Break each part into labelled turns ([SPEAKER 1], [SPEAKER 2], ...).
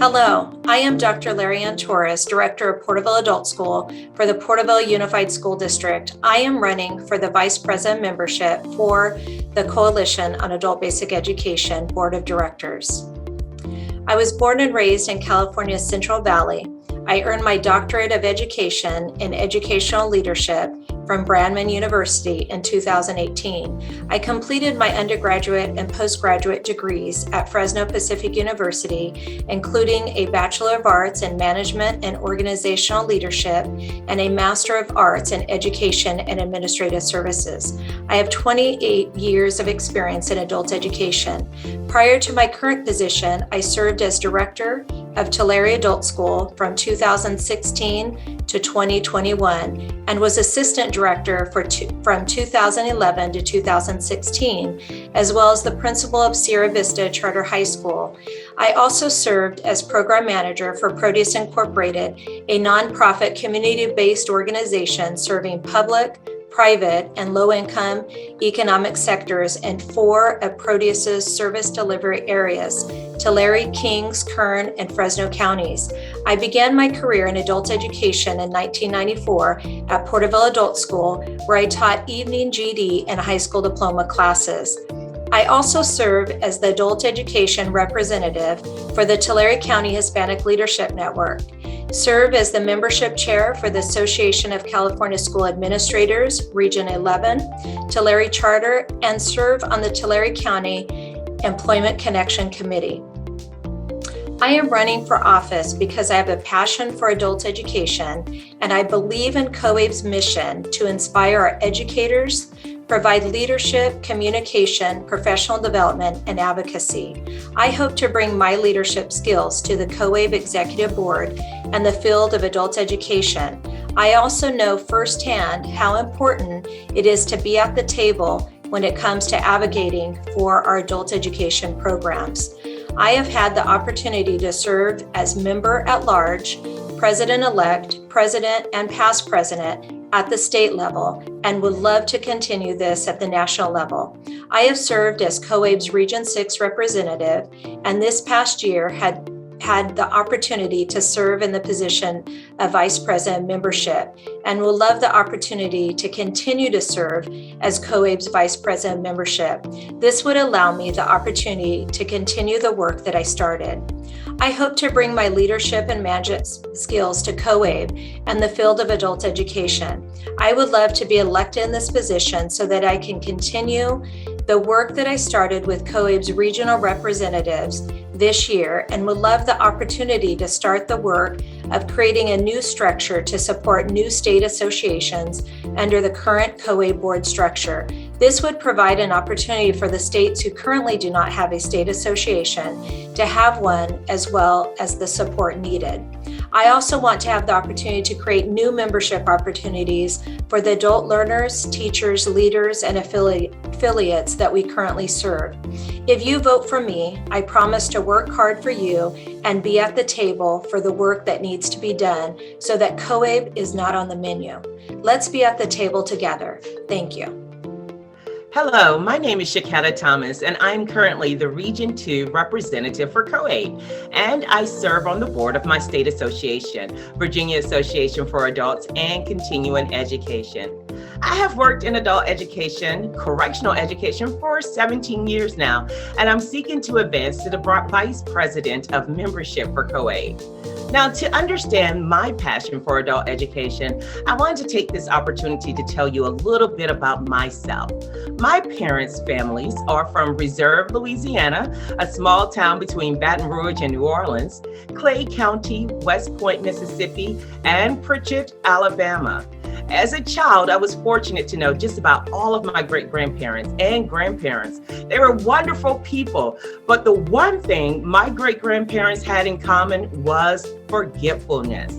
[SPEAKER 1] Hello, I am Dr. Larianne Torres, Director of Porterville Adult School for the Porterville Unified School District. I am running for the Vice President membership for the Coalition on Adult Basic Education Board of Directors. I was born and raised in California's Central Valley. I earned my Doctorate of Education in Educational Leadership from Brandman University in 2018. I completed my undergraduate and postgraduate degrees at Fresno Pacific University, including a Bachelor of Arts in Management and Organizational Leadership and a Master of Arts in Education and Administrative Services. I have 28 years of experience in adult education. Prior to my current position, I served as Director of Tulare Adult School from 2016 to 2021 and was Assistant Director from 2011 to 2016, as well as the Principal of Sierra Vista Charter High School. I also served as Program Manager for Produce Incorporated, a nonprofit community-based organization serving public, private, and low-income economic sectors in 4 of Produce's service delivery areas, Tulare, Kings, Kern, and Fresno counties. I began my career in adult education in 1994 at Porterville Adult School, where I taught evening GD and high school diploma classes. I also serve as the adult education representative for the Tulare County Hispanic Leadership Network, serve as the membership chair for the Association of California School Administrators, Region 11, Tulare Charter, and serve on the Tulare County Employment Connection Committee. I am running for office because I have a passion for adult education, and I believe in COABE's mission to inspire our educators, provide leadership, communication, professional development, and advocacy. I hope to bring my leadership skills to the COABE Executive Board and the field of adult education. I also know firsthand how important it is to be at the table when it comes to advocating for our adult education programs. I have had the opportunity to serve as member at large, president-elect, president, and past president at the state level, and would love to continue this at the national level. I have served as COABE's Region 6 representative, and this past year had the opportunity to serve in the position of Vice President membership, and will love the opportunity to continue to serve as COABE's Vice President membership. This would allow me the opportunity to continue the work that I started. I hope to bring my leadership and management skills to COABE and the field of adult education. I would love to be elected in this position so that I can continue the work that I started with COABE's regional representatives this year, and would love the opportunity to start the work of creating a new structure to support new state associations under the current COABE board structure. This would provide an opportunity for the states who currently do not have a state association to have one, as well as the support needed. I also want to have the opportunity to create new membership opportunities for the adult learners, teachers, leaders, and affiliates that we currently serve. If you vote for me, I promise to work hard for you and be at the table for the work that needs to be done so that COABE is not on the menu. Let's be at the table together. Thank you.
[SPEAKER 2] Hello, my name is Shaketta Thomas, and I'm currently the Region 2 representative for COABE, and I serve on the board of my state association, Virginia Association for Adults and Continuing Education. I have worked in adult education, correctional education for 17 years now, and I'm seeking to advance to the Vice President of Membership for COABE. Now, to understand my passion for adult education, I wanted to take this opportunity to tell you a little bit about myself. My parents' families are from Reserve, Louisiana, a small town between Baton Rouge and New Orleans, Clay County, West Point, Mississippi, and Pritchett, Alabama. As a child, I was fortunate to know just about all of my great-grandparents and grandparents. They were wonderful people, but the one thing my great-grandparents had in common was forgetfulness.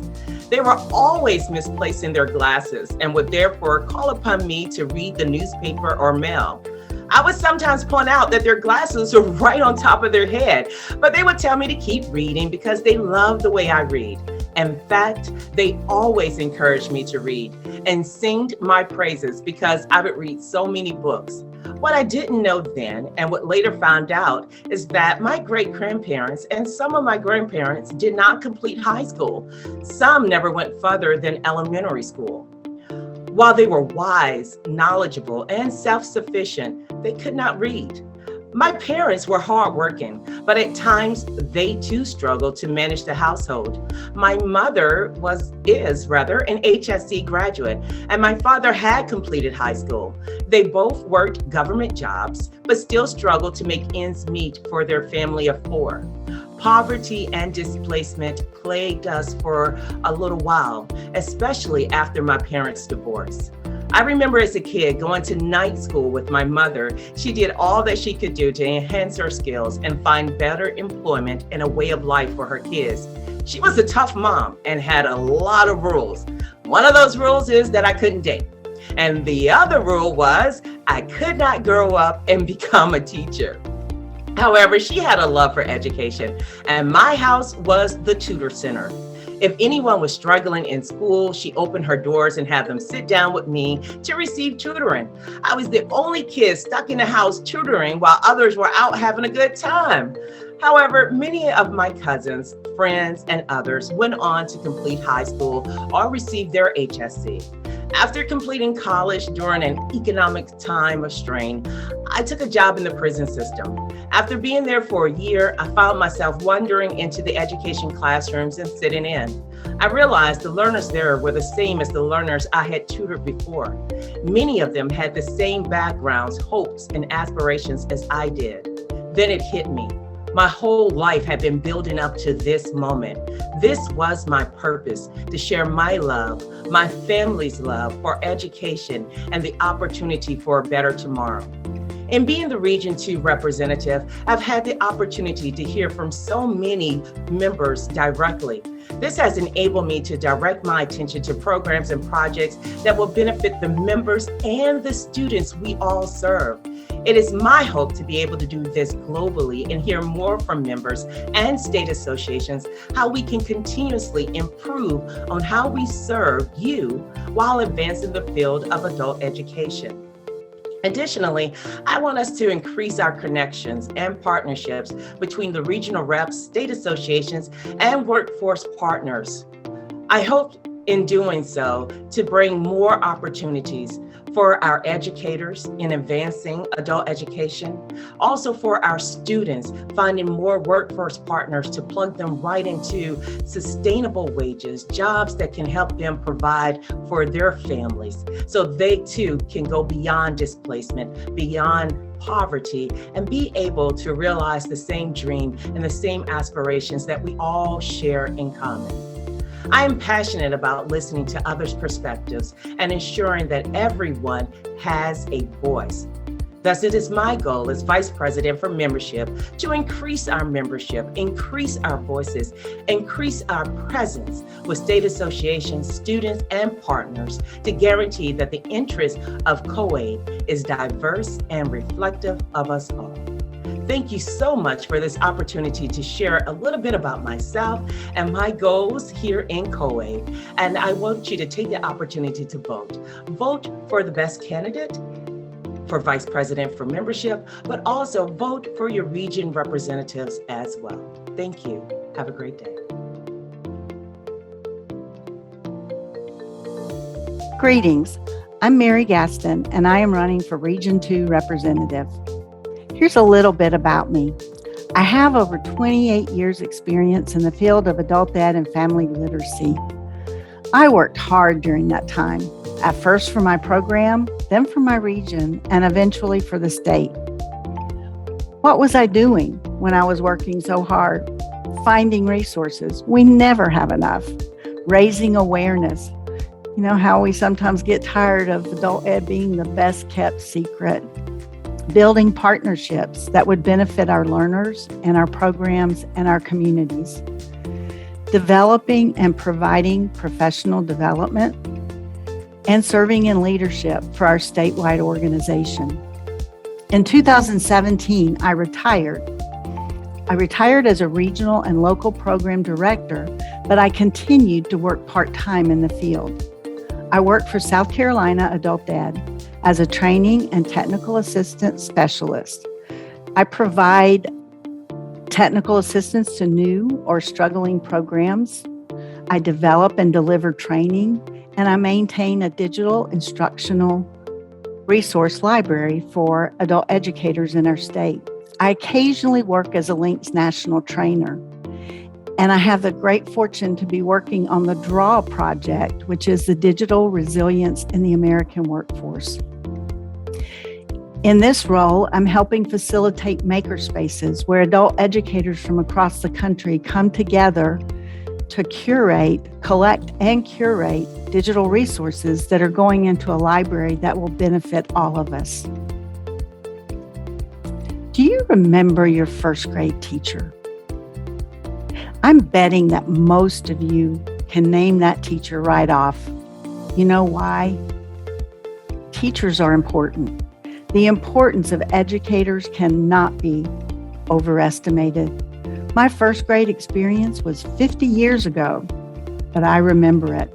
[SPEAKER 2] They were always misplacing their glasses and would therefore call upon me to read the newspaper or mail. I would sometimes point out that their glasses were right on top of their head, but they would tell me to keep reading because they loved the way I read. In fact, they always encouraged me to read and sing my praises because I would read so many books. What I didn't know then, and what later found out, is that my great-grandparents and some of my grandparents did not complete high school. Some never went further than elementary school. While they were wise, knowledgeable, and self-sufficient, they could not read. My parents were hardworking, but at times they too struggled to manage the household. My mother is an HSC graduate, and my father had completed high school. They both worked government jobs, but still struggled to make ends meet for their family of 4. Poverty and displacement plagued us for a little while, especially after my parents' divorce. I remember as a kid going to night school with my mother. She did all that she could do to enhance her skills and find better employment and a way of life for her kids. She was a tough mom and had a lot of rules. One of those rules is that I couldn't date. And the other rule was I could not grow up and become a teacher. However, she had a love for education, and my house was the tutor center. If anyone was struggling in school, she opened her doors and had them sit down with me to receive tutoring. I was the only kid stuck in the house tutoring while others were out having a good time. However, many of my cousins, friends, and others went on to complete high school or receive their HSC. After completing college during an economic time of strain, I took a job in the prison system. After being there for a year, I found myself wandering into the education classrooms and sitting in. I realized the learners there were the same as the learners I had tutored before. Many of them had the same backgrounds, hopes, and aspirations as I did. Then it hit me. My whole life had been building up to this moment. This was my purpose, to share my love, my family's love for education and the opportunity for a better tomorrow. In being the Region 2 representative, I've had the opportunity to hear from so many members directly. This has enabled me to direct my attention to programs and projects that will benefit the members and the students we all serve. It is my hope to be able to do this globally and hear more from members and state associations how we can continuously improve on how we serve you while advancing the field of adult education. Additionally, I want us to increase our connections and partnerships between the regional reps, state associations, and workforce partners. I hope in doing so to bring more opportunities for our educators in advancing adult education, also for our students, finding more workforce partners to plug them right into sustainable wages, jobs that can help them provide for their families, so they too can go beyond displacement, beyond poverty, and be able to realize the same dream and the same aspirations that we all share in common. I am passionate about listening to others' perspectives and ensuring that everyone has a voice. Thus, it is my goal as Vice President for Membership to increase our membership, increase our voices, increase our presence with state associations, students, and partners to guarantee that the interest of COABE is diverse and reflective of us all. Thank you so much for this opportunity to share a little bit about myself and my goals here in COABE. And I want you to take the opportunity to vote. Vote for the best candidate for Vice President for Membership, but also vote for your region representatives as well. Thank you. Have a great day.
[SPEAKER 3] Greetings. I'm Mary Gaston, and I am running for Region 2 representative. Here's a little bit about me. I have over 28 years experience in the field of adult ed and family literacy. I worked hard during that time, at first for my program, then for my region, and eventually for the state. What was I doing when I was working so hard? Finding resources. We never have enough. Raising awareness. You know how we sometimes get tired of adult ed being the best kept secret. Building partnerships that would benefit our learners and our programs and our communities. Developing and providing professional development, and serving in leadership for our statewide organization. In 2017, I retired. I retired as a regional and local program director, but I continued to work part-time in the field. I worked for South Carolina Adult Ed, as a training and technical assistance specialist. I provide technical assistance to new or struggling programs. I develop and deliver training, and I maintain a digital instructional resource library for adult educators in our state. I occasionally work as a Links National Trainer, and I have the great fortune to be working on the DRAW project, which is the Digital Resilience in the American Workforce. In this role, I'm helping facilitate makerspaces where adult educators from across the country come together to collect and curate digital resources that are going into a library that will benefit all of us. Do you remember your first grade teacher? I'm betting that most of you can name that teacher right off. You know why? Teachers are important. The importance of educators cannot be overestimated. My first grade experience was 50 years ago, but I remember it.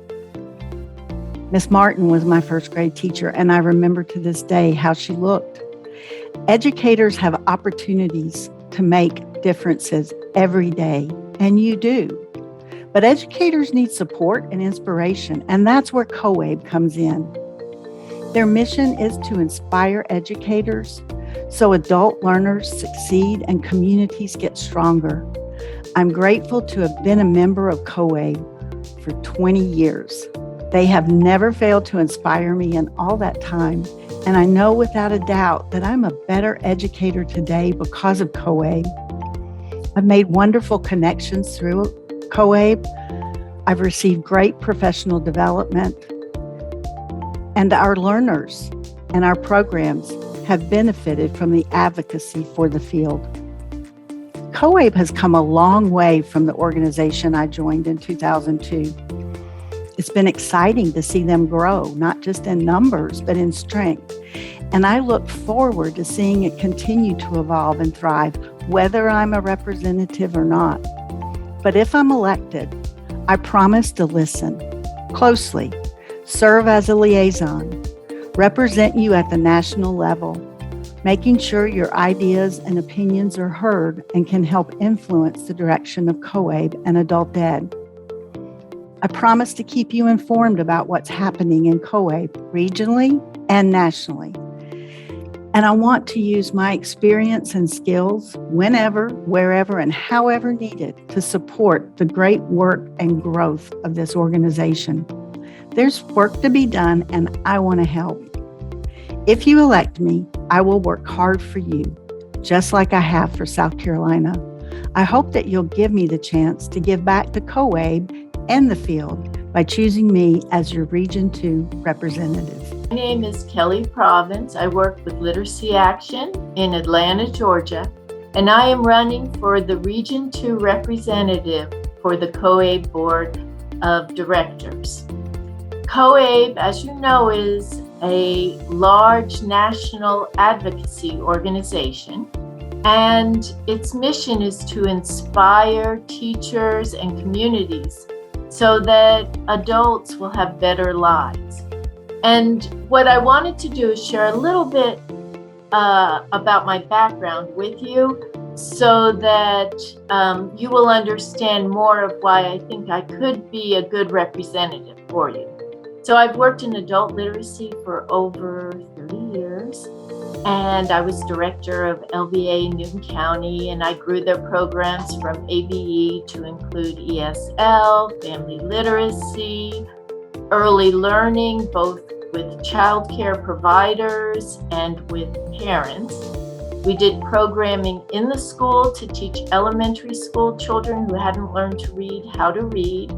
[SPEAKER 3] Miss Martin was my first grade teacher, and I remember to this day how she looked. Educators have opportunities to make differences every day, and you do. But educators need support and inspiration, and that's where COABE comes in. Their mission is to inspire educators so adult learners succeed and communities get stronger. I'm grateful to have been a member of COABE for 20 years. They have never failed to inspire me in all that time, and I know without a doubt that I'm a better educator today because of COABE. I've made wonderful connections through COABE. I've received great professional development, and our learners and our programs have benefited from the advocacy for the field. COABE has come a long way from the organization I joined in 2002. It's been exciting to see them grow, not just in numbers, but in strength. And I look forward to seeing it continue to evolve and thrive, whether I'm a representative or not. But if I'm elected, I promise to listen closely, serve as a liaison, represent you at the national level, making sure your ideas and opinions are heard and can help influence the direction of COABE and adult ed. I promise to keep you informed about what's happening in COABE regionally and nationally. And I want to use my experience and skills whenever, wherever, and however needed to support the great work and growth of this organization. There's work to be done, and I want to help. If you elect me, I will work hard for you, just like I have for South Carolina. I hope that you'll give me the chance to give back to COABE and the field by choosing me as your Region 2 representative.
[SPEAKER 4] My name is Kelly Province. I work with Literacy Action in Atlanta, Georgia, and I am running for the Region 2 representative for the COABE Board of Directors. COABE, as you know, is a large national advocacy organization, and its mission is to inspire teachers and communities so that adults will have better lives. And what I wanted to do is share a little bit about my background with you so that you will understand more of why I think I could be a good representative for you. So I've worked in adult literacy for over 30 years, and I was director of LVA in Newton County, and I grew their programs from ABE to include ESL, family literacy, early learning, both with child care providers and with parents. We did programming in the school to teach elementary school children who hadn't learned to read how to read.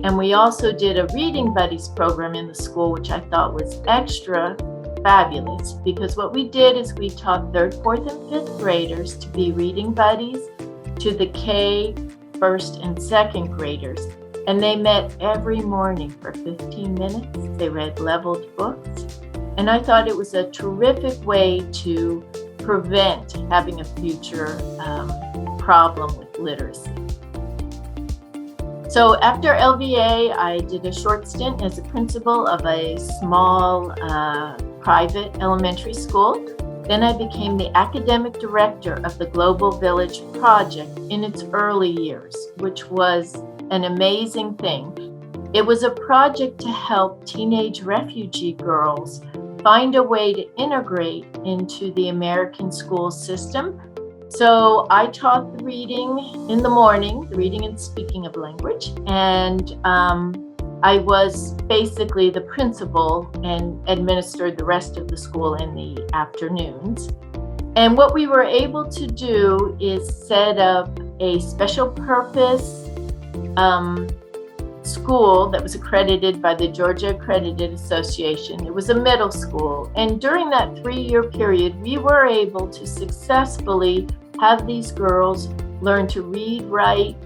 [SPEAKER 4] And we also did a Reading Buddies program in the school, which I thought was extra fabulous, because what we did is we taught 3rd, 4th, and 5th graders to be reading buddies to the K, 1st, and 2nd graders. And they met every morning for 15 minutes. They read leveled books. And I thought it was a terrific way to prevent having a future problem with literacy. So after LVA, I did a short stint as a principal of a small private elementary school. Then I became the academic director of the Global Village Project in its early years, which was an amazing thing. It was a project to help teenage refugee girls find a way to integrate into the American school system. So I taught the reading in the morning, the reading and speaking of language, and I was basically the principal and administered the rest of the school in the afternoons. And what we were able to do is set up a special purpose school that was accredited by the Georgia Accredited Association. It was a middle school. And during that 3-year period, we were able to successfully have these girls learn to read, write,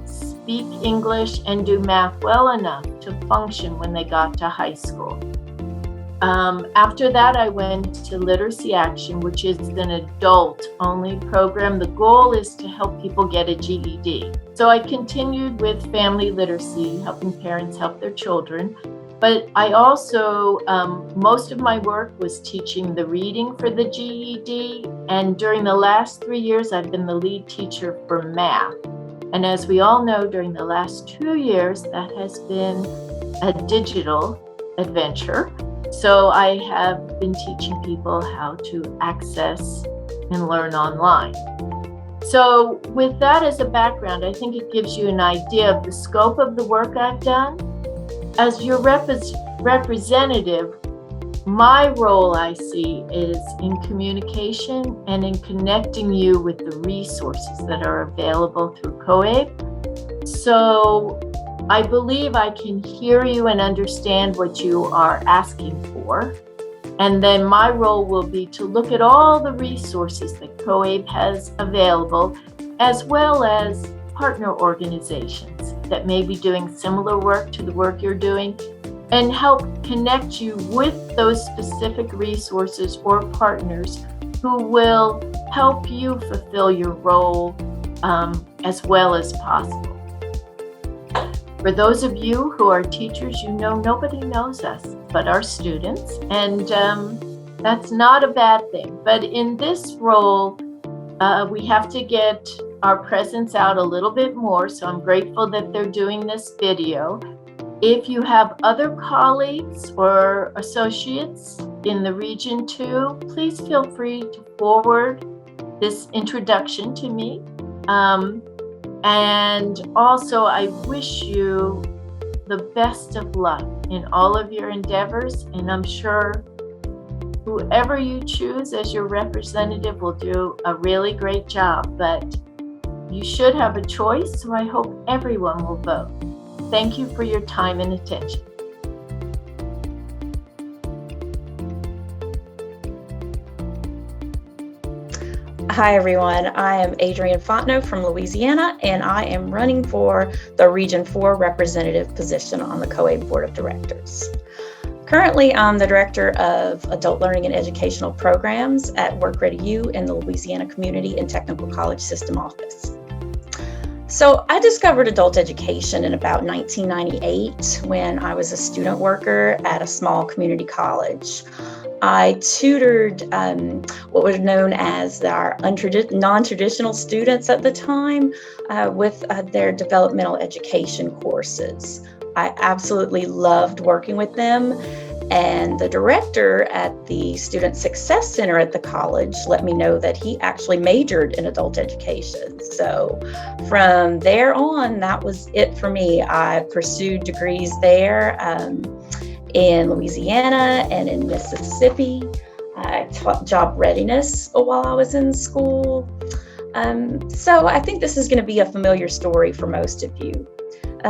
[SPEAKER 4] speak English, and do math well enough to function when they got to high school. After that, I went to Literacy Action, which is an adult-only program. The goal is to help people get a GED. So I continued with family literacy, helping parents help their children. But I also, most of my work was teaching the reading for the GED. And during the last 3 years, I've been the lead teacher for math. And as we all know, during the last 2 years, that has been a digital adventure. So I have been teaching people how to access and learn online. So with that as a background, I think it gives you an idea of the scope of the work I've done. As your representative, my role I see is in communication and in connecting you with the resources that are available through COABE. So I believe I can hear you and understand what you are asking for. And then my role will be to look at all the resources that COABE has available, as well as partner organizations that may be doing similar work to the work you're doing, and help connect you with those specific resources or partners who will help you fulfill your role as well as possible. For those of you who are teachers, you know nobody knows us but our students, and that's not a bad thing. But in this role, we have to get our presence out a little bit more, so I'm grateful that they're doing this video. If you have other colleagues or associates in the region too, please feel free to forward this introduction to me. And also, I wish you the best of luck in all of your endeavors, and I'm sure whoever you choose as your representative will do a really great job, but you should have a choice, so I hope everyone will vote. Thank you for your time and attention.
[SPEAKER 1] Hi, everyone. I am Adrian Fontenot from Louisiana, and I am running for the Region 4 representative position on the COABE Board of Directors. Currently, I'm the Director of Adult Learning and Educational Programs at Work Ready U in the Louisiana Community and Technical College System Office. So I discovered adult education in about 1998 when I was a student worker at a small community college. I tutored what was known as our non-traditional students at the time with their developmental education courses. I absolutely loved working with them, and the director at the Student Success Center at the college let me know that he actually majored in adult education. So from there on, that was it for me. I pursued degrees there in Louisiana and in Mississippi. I taught job readiness while I was in school. So I think this is going to be a familiar story for most of you.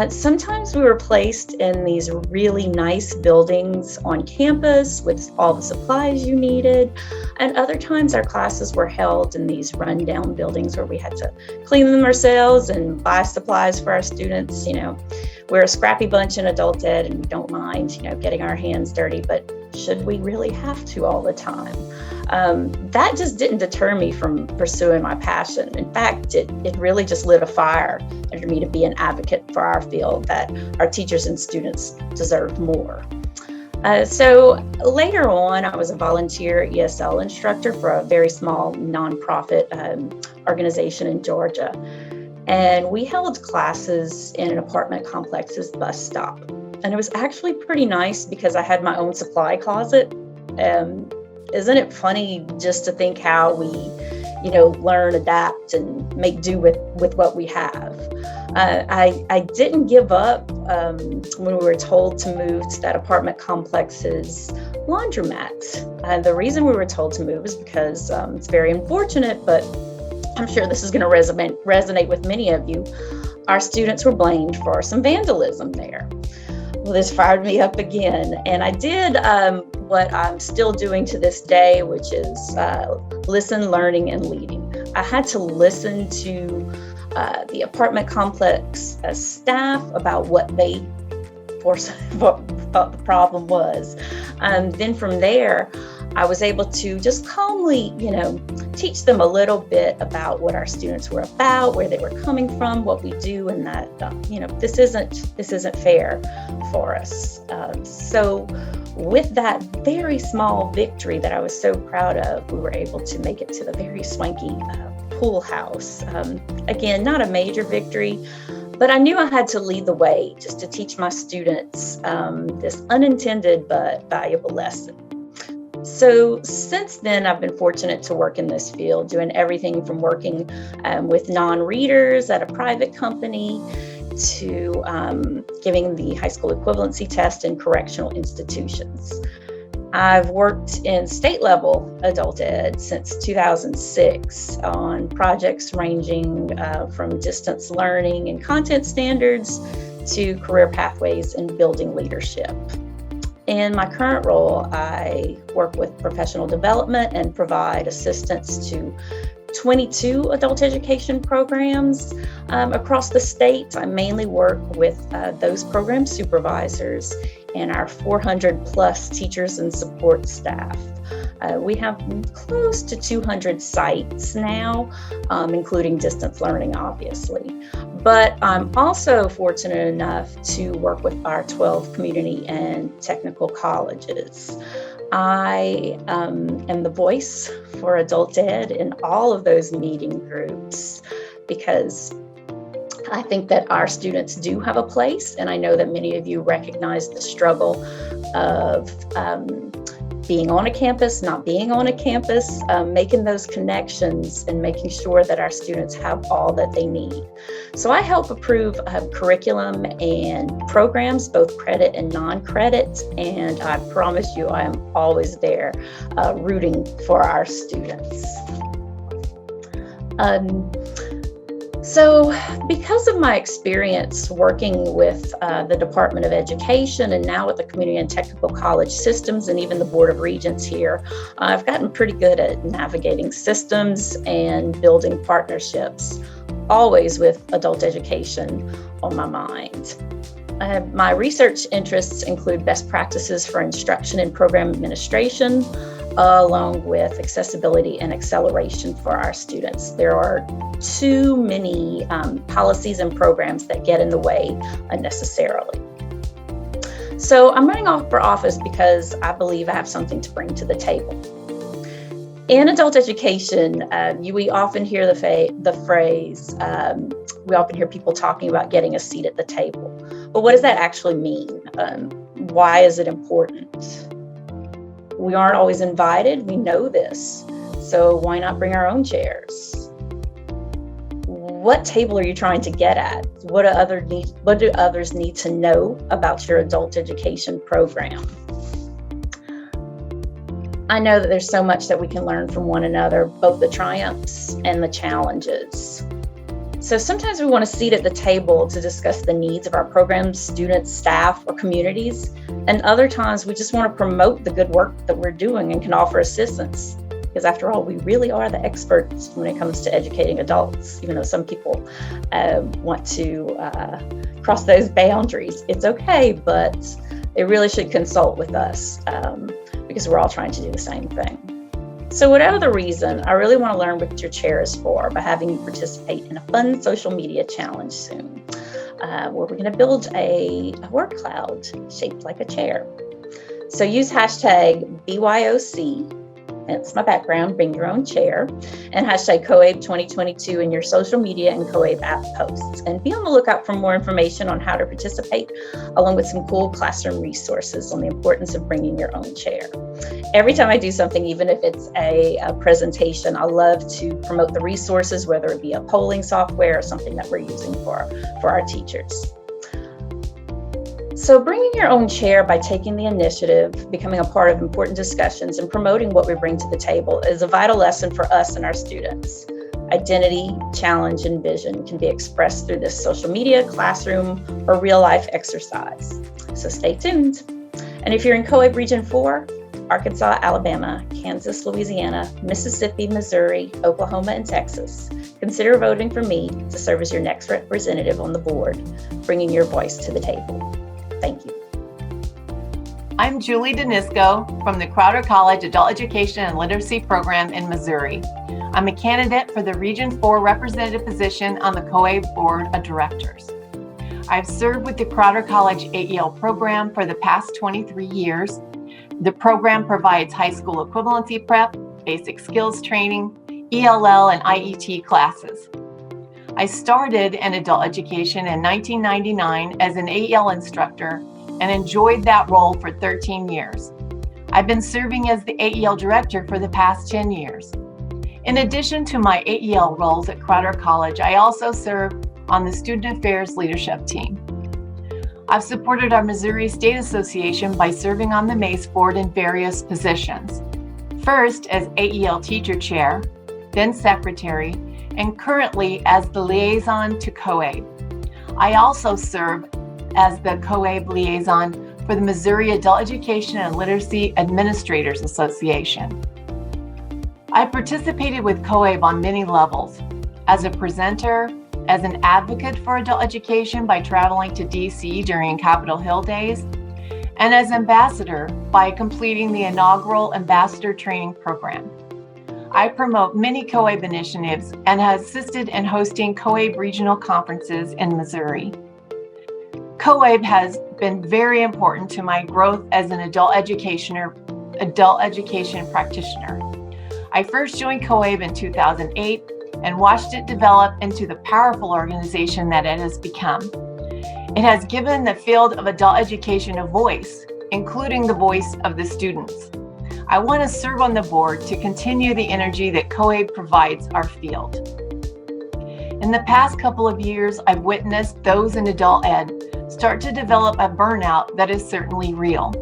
[SPEAKER 1] Sometimes we were placed in these really nice buildings on campus with all the supplies you needed, and other times our classes were held in these rundown buildings where we had to clean them ourselves and buy supplies for our students. You know, we're a scrappy bunch in adult ed, and we don't mind, getting our hands dirty, but should we really have to all the time? That just didn't deter me from pursuing my passion. In fact, it really just lit a fire under me to be an advocate for our field, that our teachers and students deserve more.
[SPEAKER 5] So later on, I was a volunteer ESL instructor for a very small nonprofit organization in Georgia. And we held classes in an apartment complex's bus stop. And it was actually pretty nice because I had my own supply closet. Isn't it funny just to think how we, learn, adapt, and make do with what we have? I didn't give up when we were told to move to that apartment complex's laundromat. The reason we were told to move is because it's very unfortunate, but I'm sure this is going to resonate with many of you. Our students were blamed for some vandalism there. Well, this fired me up again, and I did what I'm still doing to this day, which is listen, learning, and leading. I had to listen to the apartment complex staff about what they thought the problem was. Then from there, I was able to just calmly, teach them a little bit about what our students were about, where they were coming from, what we do, and that, this isn't fair for us. So with that very small victory that I was so proud of, we were able to make it to the very swanky pool house. Again, not a major victory, but I knew I had to lead the way just to teach my students this unintended but valuable lesson. So since then, I've been fortunate to work in this field, doing everything from working with non-readers at a private company to giving the high school equivalency test in correctional institutions. I've worked in state level adult ed since 2006 on projects ranging from distance learning and content standards to career pathways and building leadership. In my current role, I work with professional development and provide assistance to 22 adult education programs across the state. I mainly work with those program supervisors and our 400 plus teachers and support staff. We have close to 200 sites now, including distance learning, obviously. But I'm also fortunate enough to work with our 12 community and technical colleges. I am the voice for adult ed in all of those meeting groups because I think that our students do have a place, and I know that many of you recognize the struggle of being on a campus, not being on a campus, making those connections and making sure that our students have all that they need. So I help approve curriculum and programs, both credit and non-credit, and I promise you I am always there rooting for our students. So because of my experience working with the Department of Education and now with the Community and Technical College systems and even the Board of Regents here, I've gotten pretty good at navigating systems and building partnerships, always with adult education on my mind. My research interests include best practices for instruction and program administration, along with accessibility and acceleration for our students. There are too many policies and programs that get in the way unnecessarily. So I'm running for office because I believe I have something to bring to the table. In adult education, we often hear the phrase, we often hear people talking about getting a seat at the table. But what does that actually mean? Why is it important? We aren't always invited, we know this. So why not bring our own chairs? What table are you trying to get at? What do others need to know about your adult education program? I know that there's so much that we can learn from one another, both the triumphs and the challenges. So sometimes we want a seat at the table to discuss the needs of our programs, students, staff, or communities. And other times we just want to promote the good work that we're doing and can offer assistance. Because after all, we really are the experts when it comes to educating adults, even though some people want to cross those boundaries. It's okay, but they really should consult with us because we're all trying to do the same thing. So whatever the reason, I really want to learn what your chair is for by having you participate in a fun social media challenge soon, where we're going to build a word cloud shaped like a chair. So use hashtag BYOC, that's my background, bring your own chair, and hashtag COABE 2022 in your social media and COABE app posts. And be on the lookout for more information on how to participate, along with some cool classroom resources on the importance of bringing your own chair. Every time I do something, even if it's a presentation, I love to promote the resources, whether it be a polling software or something that we're using for our teachers. So bringing your own chair by taking the initiative, becoming a part of important discussions, and promoting what we bring to the table is a vital lesson for us and our students. Identity, challenge, and vision can be expressed through this social media, classroom, or real-life exercise. So stay tuned. And if you're in COABE Region 4, Arkansas, Alabama, Kansas, Louisiana, Mississippi, Missouri, Oklahoma, and Texas, consider voting for me to serve as your next representative on the board, bringing your voice to the table. Thank you.
[SPEAKER 6] I'm Julie Denisco from the Crowder College Adult Education and Literacy Program in Missouri. I'm a candidate for the Region 4 representative position on the COABE Board of Directors. I've served with the Crowder College AEL program for the past 23 years. The program provides high school equivalency prep, basic skills training, ELL, and IET classes. I started in adult education in 1999 as an AEL instructor and enjoyed that role for 13 years. I've been serving as the AEL director for the past 10 years. In addition to my AEL roles at Crowder College, I also serve on the Student Affairs Leadership Team. I've supported our Missouri State Association by serving on the MACE board in various positions. First as AEL teacher chair, then secretary, and currently as the liaison to COABE. I also serve as the COABE liaison for the Missouri Adult Education and Literacy Administrators Association. I participated with COABE on many levels, as a presenter, as an advocate for adult education by traveling to DC during Capitol Hill days, and as ambassador by completing the inaugural ambassador training program. I promote many COABE initiatives and have assisted in hosting COABE regional conferences in Missouri. COABE has been very important to my growth as an adult education practitioner. I first joined COABE in 2008 and watched it develop into the powerful organization that it has become. It has given the field of adult education a voice, including the voice of the students. I want to serve on the board to continue the energy that COABE provides our field. In the past couple of years, I've witnessed those in adult ed start to develop a burnout that is certainly real.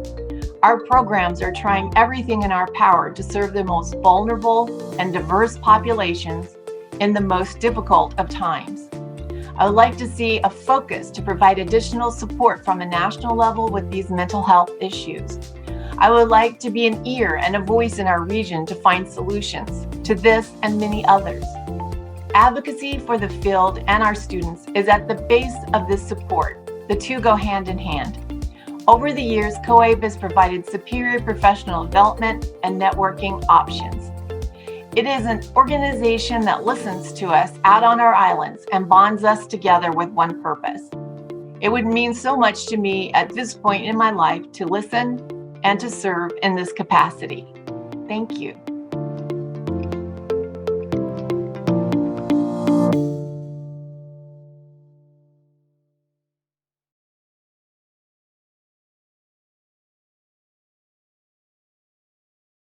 [SPEAKER 6] Our programs are trying everything in our power to serve the most vulnerable and diverse populations in the most difficult of times. I would like to see a focus to provide additional support from a national level with these mental health issues. I would like to be an ear and a voice in our region to find solutions to this and many others. Advocacy for the field and our students is at the base of this support. The two go hand in hand. Over the years, COABE has provided superior professional development and networking options. It is an organization that listens to us out on our islands and bonds us together with one purpose. It would mean so much to me at this point in my life to listen and to serve in this capacity. Thank you.